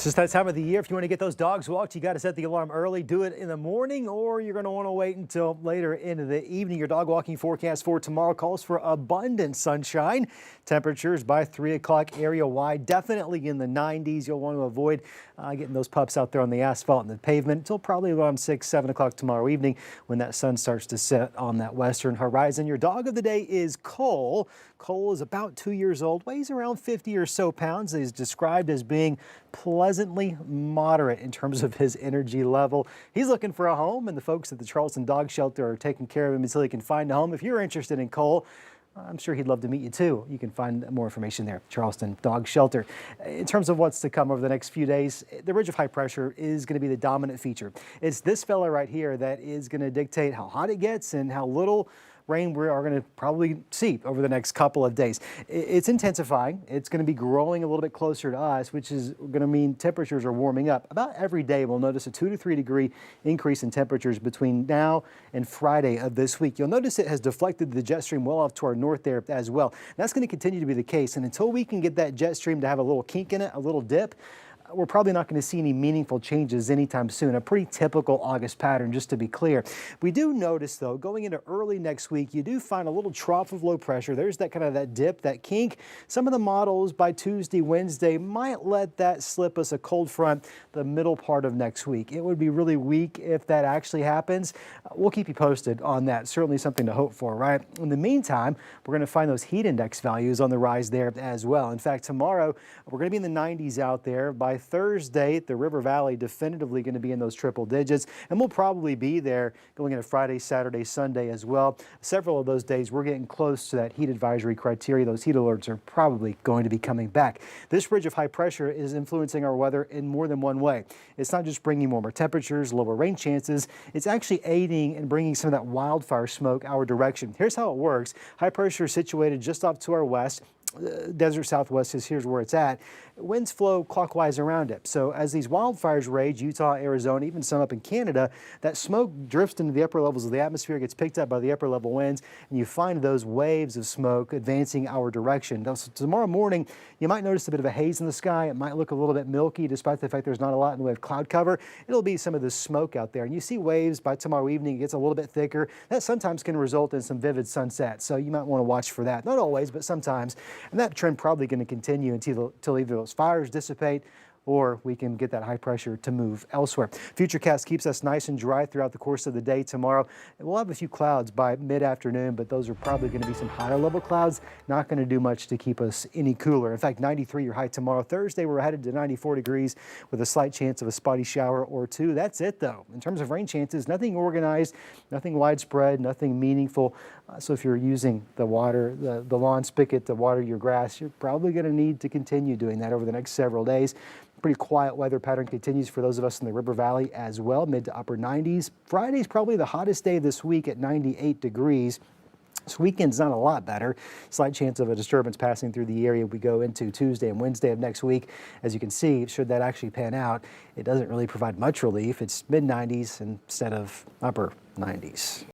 It's just that time of the year. If you want to get those dogs walked, you got to set the alarm early. Do it in the morning, or you're going to want to wait until later into the evening. Your dog walking forecast for tomorrow calls for abundant sunshine. Temperatures by 3 o'clock area wide, definitely in the 90s. You'll want to avoid getting those pups out there on the asphalt and the pavement until probably around 6, 7 o'clock tomorrow evening when that sun starts to set on that western horizon. Your dog of the day is Cole. Cole is about 2 years old, weighs around 50 or so pounds. He's described as being pleasantly moderate in terms of his energy level. He's looking for a home, and the folks at the Charleston Dog Shelter are taking care of him until he can find a home. If you're interested in Cole, I'm sure he'd love to meet you too. You can find more information there, Charleston Dog Shelter. In terms of what's to come over the next few days, the ridge of high pressure is going to be the dominant feature. It's this fella right here that is going to dictate how hot it gets and how little rain we are going to probably see over the next couple of days. It's intensifying. It's going to be growing a little bit closer to us, which is going to mean temperatures are warming up. About every day we'll notice a 2 to 3 degree increase in temperatures between now and Friday of this week. You'll notice it has deflected the jet stream well off to our north there as well. That's going to continue to be the case, and until we can get that jet stream to have a little kink in it, a little dip, we're probably not going to see any meaningful changes anytime soon. A pretty typical August pattern, just to be clear. We do notice, though, going into early next week, you do find a little trough of low pressure. There's that kind of that dip, that kink. Some of the models by Tuesday, Wednesday might let that slip us a cold front the middle part of next week. It would be really weak if that actually happens. We'll keep you posted on that. Certainly something to hope for, right? In the meantime, we're going to find those heat index values on the rise there as well. In fact, tomorrow, we're going to be in the 90s out there. By Thursday, the River Valley definitively going to be in those triple digits, and we'll probably be there going into Friday, Saturday, Sunday as well. Several of those days we're getting close to that heat advisory criteria. Those heat alerts are probably going to be coming back. This ridge of high pressure is influencing our weather in more than one way. It's not just bringing warmer temperatures, lower rain chances. It's actually aiding in bringing some of that wildfire smoke our direction. Here's how it works. High pressure is situated just off to our west. Desert Southwest is here's where it's at. Winds flow clockwise around it. So as these wildfires rage, Utah, Arizona, even some up in Canada, that smoke drifts into the upper levels of the atmosphere, gets picked up by the upper level winds, and you find those waves of smoke advancing our direction. So tomorrow morning, you might notice a bit of a haze in the sky. It might look a little bit milky despite the fact there's not a lot in the way of cloud cover. It'll be some of the smoke out there. And you see waves by tomorrow evening. It gets a little bit thicker. That sometimes can result in some vivid sunsets. So you might want to watch for that. Not always, but sometimes. And that trend probably going to continue until either those fires dissipate or we can get that high pressure to move elsewhere. Futurecast keeps us nice and dry throughout the course of the day tomorrow. We'll have a few clouds by mid-afternoon, but those are probably going to be some higher level clouds, not going to do much to keep us any cooler. In fact, 93 your high tomorrow. Thursday, we're headed to 94 degrees with a slight chance of a spotty shower or two. That's it, though. In terms of rain chances, nothing organized, nothing widespread, nothing meaningful. So if you're using the water, the lawn spigot to water your grass, you're probably going to need to continue doing that over the next several days. Pretty quiet weather pattern continues for those of us in the River Valley as well, mid to upper 90s. Friday's probably the hottest day this week at 98 degrees. This weekend's not a lot better. Slight chance of a disturbance passing through the area we go into Tuesday and Wednesday of next week. As you can see, should that actually pan out, it doesn't really provide much relief. It's mid 90s instead of upper 90s.